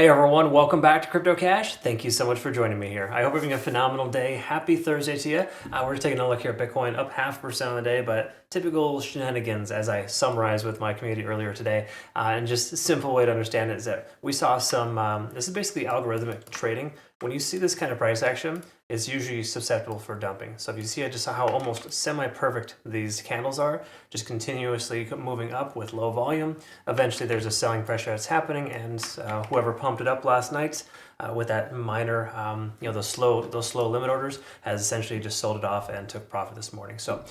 Hey everyone, welcome back to Crypto Cash. Thank you so much for joining me here. I hope you're having a phenomenal day. Happy Thursday to you. We're taking a look here at Bitcoin, up 0.5% on the day, but typical shenanigans as I summarized with my community earlier today. And just a simple way to understand it is that we saw some, this is basically algorithmic trading. When you see this kind of price action, it's usually susceptible for dumping. So if you see just how almost semi-perfect these candles are, just continuously moving up with low volume, eventually there's a selling pressure that's happening, and whoever pumped it up last night with that minor, those slow limit orders, has essentially just sold it off and took profit this morning. So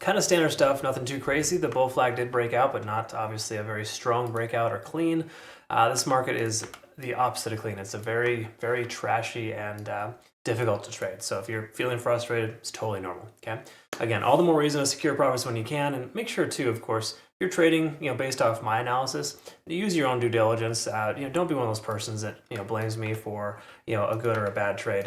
kind of standard stuff, nothing too crazy. The bull flag did break out, but not obviously a very strong breakout or clean. This market is the opposite of clean. It's a very, very trashy and difficult to trade. So if you're feeling frustrated, it's totally normal. Okay. Again, all the more reason to secure profits when you can, and make sure too, of course, you're trading, based off my analysis. Use your own due diligence. Don't be one of those persons that blames me for a good or a bad trade.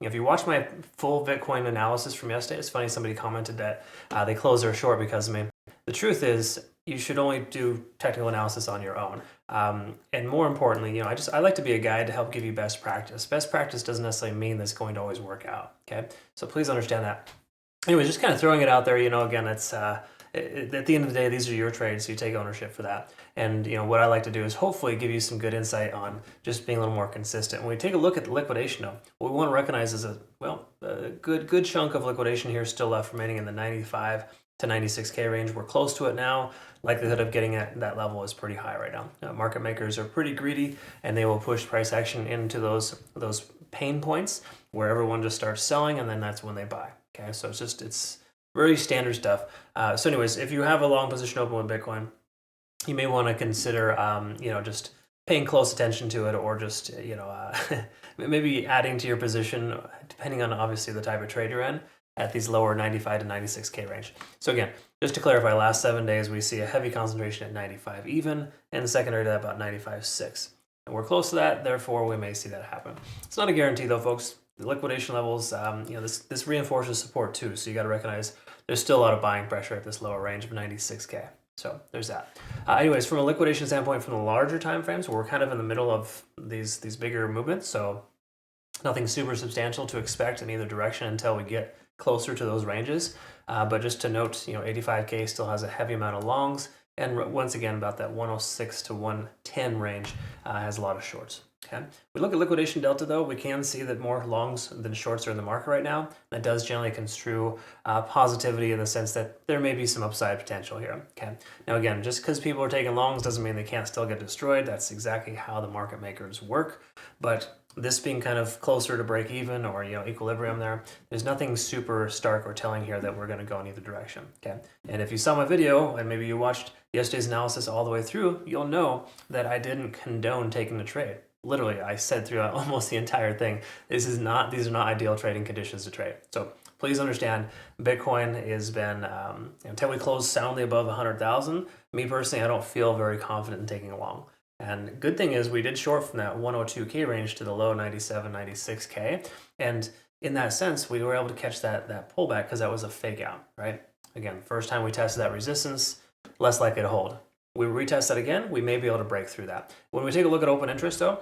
If you watch my full Bitcoin analysis from yesterday, it's funny somebody commented that they closed their short because of me. The truth is, you should only do technical analysis on your own. And more importantly, I like to be a guide to help give you best practice. Best practice doesn't necessarily mean that's going to always work out. Okay, so please understand that. Anyways, just kind of throwing it out there. Again, it's at the end of the day, these are your trades, so you take ownership for that. And what I like to do is hopefully give you some good insight on just being a little more consistent. When we take a look at the liquidation, though, what we want to recognize is a good chunk of liquidation here still left remaining in the 95 to 96K range. We're close to it now. Likelihood of getting at that level is pretty high right now. Market makers are pretty greedy, and they will push price action into those pain points where everyone just starts selling, and then that's when they buy. Okay, so it's very standard stuff. So anyways, if you have a long position open with Bitcoin, you may want to consider just paying close attention to it, or just maybe adding to your position depending on obviously the type of trade you're in, at these lower 95 to 96K range. So again, just to clarify, last 7 days we see a heavy concentration at 95 even, and secondary to that about 95.6. And we're close to that, therefore we may see that happen. It's not a guarantee though, folks. The liquidation levels, this reinforces support too, so you got to recognize there's still a lot of buying pressure at this lower range of 96K. So there's that. Anyways, from a liquidation standpoint, from the larger time frames, we're kind of in the middle of these bigger movements, so nothing super substantial to expect in either direction until we get closer to those ranges. But just to note, 85K still has a heavy amount of longs, and once again, about that 106 to 110 range has a lot of shorts. Okay. We look at liquidation delta though, we can see that more longs than shorts are in the market right now. That does generally construe positivity in the sense that there may be some upside potential here. Okay. Now again, just because people are taking longs doesn't mean they can't still get destroyed. That's exactly how the market makers work. But this being kind of closer to break even or equilibrium there's nothing super stark or telling here that we're going to go in either direction. Okay. And if you saw my video and maybe you watched yesterday's analysis all the way through, you'll know that I didn't condone taking the trade. Literally, I said throughout almost the entire thing, these are not ideal trading conditions to trade. So please understand, Bitcoin has been, until we close soundly above 100,000, me personally, I don't feel very confident in taking a long. And good thing is we did short from that 102K range to the low 97, 96K. And in that sense, we were able to catch that pullback because that was a fake out, right? Again, first time we tested that resistance, less likely to hold. We retest that again, we may be able to break through that. When we take a look at open interest though,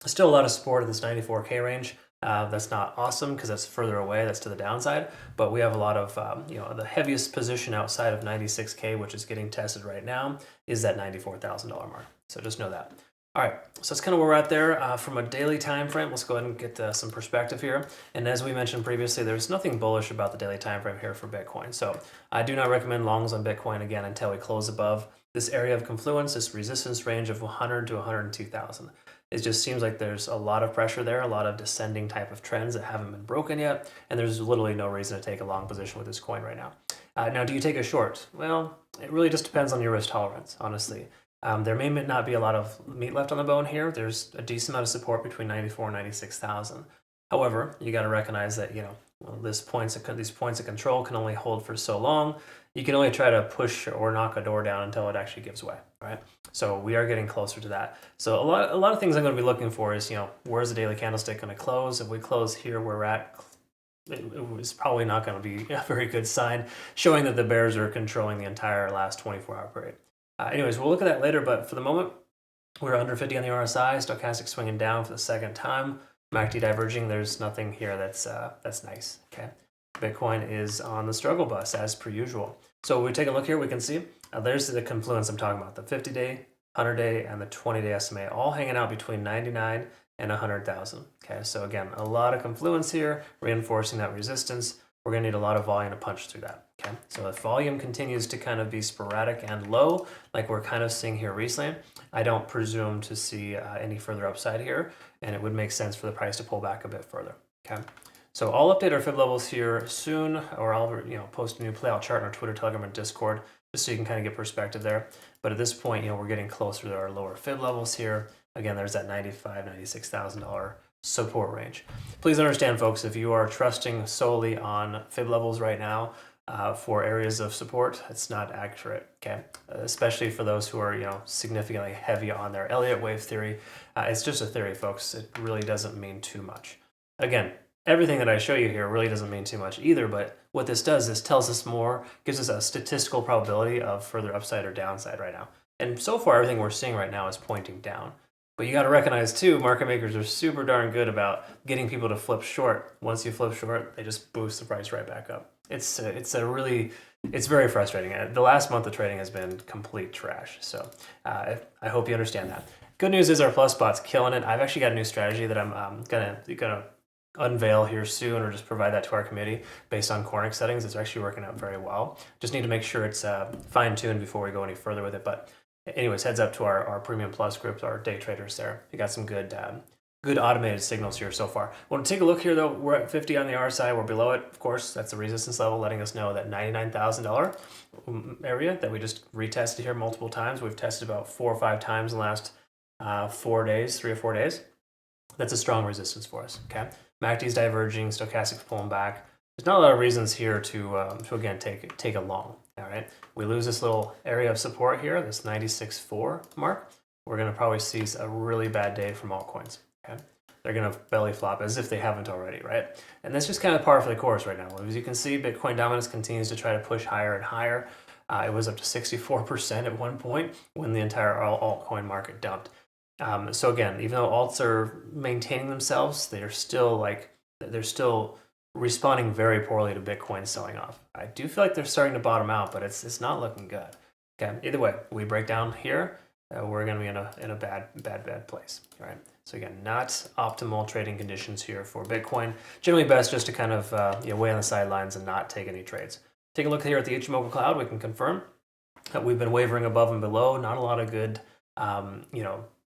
still a lot of support in this 94K range. That's not awesome because that's further away, that's to the downside, but we have a lot of, the heaviest position outside of 96K, which is getting tested right now, is that $94,000 mark. So just know that. All right, so that's kind of where we're at there. From a daily time frame, let's go ahead and get some perspective here. And as we mentioned previously, there's nothing bullish about the daily time frame here for Bitcoin. So I do not recommend longs on Bitcoin again until we close above this area of confluence, this resistance range of 100 to 102,000. It just seems like there's a lot of pressure there, a lot of descending type of trends that haven't been broken yet, and there's literally no reason to take a long position with this coin right now. Now, do you take a short? Well, it really just depends on your risk tolerance, honestly. There may not be a lot of meat left on the bone here. There's a decent amount of support between 94 and 96,000. However, you got to recognize that these points of control can only hold for so long. You can only try to push or knock a door down until it actually gives way, right? So we are getting closer to that. So a lot of things I'm going to be looking for is where's the daily candlestick going to close? If we close here where we're at, it was probably not going to be a very good sign, showing that the bears are controlling the entire last 24-hour period. Anyways, we'll look at that later, but for the moment, We're under 50 on the RSI, stochastic swinging down for the second time. MACD diverging, there's nothing here that's nice, okay? Bitcoin is on the struggle bus as per usual. So we take a look here, we can see there's the confluence I'm talking about, the 50-day, 100-day, and the 20-day SMA, all hanging out between 99 and 100,000, okay? So again, a lot of confluence here, reinforcing that resistance. We're gonna need a lot of volume to punch through that, okay? So if volume continues to kind of be sporadic and low, like we're kind of seeing here recently, I don't presume to see any further upside here, and it would make sense for the price to pull back a bit further, okay? So I'll update our fib levels here soon, or I'll post a new playout chart on our Twitter, Telegram, and Discord, just so you can kind of get perspective there. But at this point, we're getting closer to our lower fib levels here. Again, there's that $95,000, $96,000 support range. Please understand, folks, if you are trusting solely on fib levels right now for areas of support, it's not accurate, okay? Especially for those who are, significantly heavy on their Elliott wave theory. It's just a theory, folks. It really doesn't mean too much. Again, everything that I show you here really doesn't mean too much either, but what this does is tells us more, gives us a statistical probability of further upside or downside right now. And so far, everything we're seeing right now is pointing down. But you got to recognize too, market makers are super darn good about getting people to flip short. Once you flip short, they just boost the price right back up. It's very frustrating. The last month of trading has been complete trash. So I hope you understand that. Good news is our plus spot's killing it. I've actually got a new strategy that I'm gonna unveil here soon, or just provide that to our community based on Cornix settings. It's actually working out very well. Just need to make sure it's fine-tuned before we go any further with it. But anyways, heads up to our Premium Plus groups, our day traders there. We got some good automated signals here so far. Want to take a look here though, we're at 50 on the RSI, we're below it. Of course, that's the resistance level, letting us know that $99,000 area that we just retested here multiple times. We've tested about 4 or 5 times in the last 3 or 4 days. That's a strong resistance for us, okay? MACD's diverging, stochastic's pulling back. There's not a lot of reasons here to again, take a long, all right? We lose this little area of support here, this 96.4 mark. We're gonna probably see a really bad day from altcoins, okay? They're gonna belly flop as if they haven't already, right? And that's just kind of par for the course right now. As you can see, Bitcoin dominance continues to try to push higher and higher. It was up to 64% at one point when the entire altcoin market dumped. So again, even though alts are maintaining themselves, they're still responding very poorly to Bitcoin selling off. I do feel like they're starting to bottom out, but it's not looking good. Okay, either way, we break down here, we're going to be in a bad place. All right. So again, not optimal trading conditions here for Bitcoin. Generally best just to kind of wait on the sidelines and not take any trades. Take a look here at the Ichimoku cloud. We can confirm that we've been wavering above and below. Not a lot of good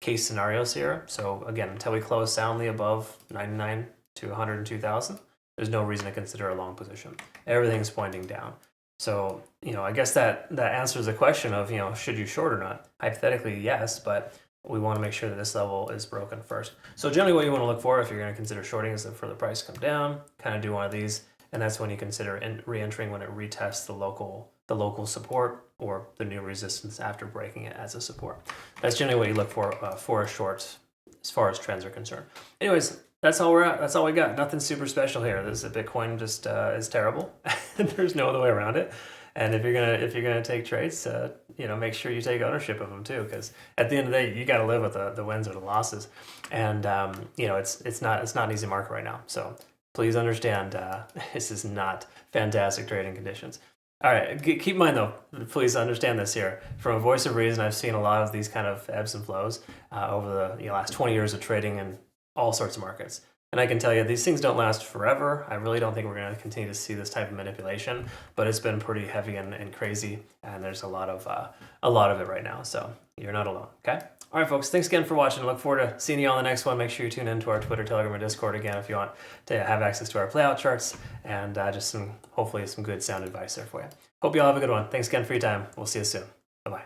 case scenarios here. So again, until we close soundly above 99 to 102,000, there's no reason to consider a long position. Everything's pointing down. So, I guess that answers the question of, should you short or not? Hypothetically, yes, but we want to make sure that this level is broken first. So generally what you want to look for if you're going to consider shorting is for the price to come down, kind of do one of these, and that's when you consider re-entering when it retests the local support or the new resistance after breaking it as a support. That's generally what you look for a short as far as trends are concerned. Anyways, that's all we're at. That's all we got. Nothing super special here. This Bitcoin just is terrible. There's no other way around it. And if you're gonna take trades, make sure you take ownership of them too, because at the end of the day, you got to live with the wins or the losses. And it's not an easy market right now. So please understand, this is not fantastic trading conditions. All right, keep in mind though, please understand this here. From a voice of reason, I've seen a lot of these kind of ebbs and flows over the last 20 years of trading in all sorts of markets. And I can tell you, these things don't last forever. I really don't think we're going to continue to see this type of manipulation, but it's been pretty heavy and crazy, and there's a lot of it right now. So you're not alone, okay? All right, folks, thanks again for watching. I look forward to seeing you on the next one. Make sure you tune in to our Twitter, Telegram, or Discord again if you want to have access to our playout charts and hopefully some good sound advice there for you. Hope you all have a good one. Thanks again for your time. We'll see you soon. Bye-bye.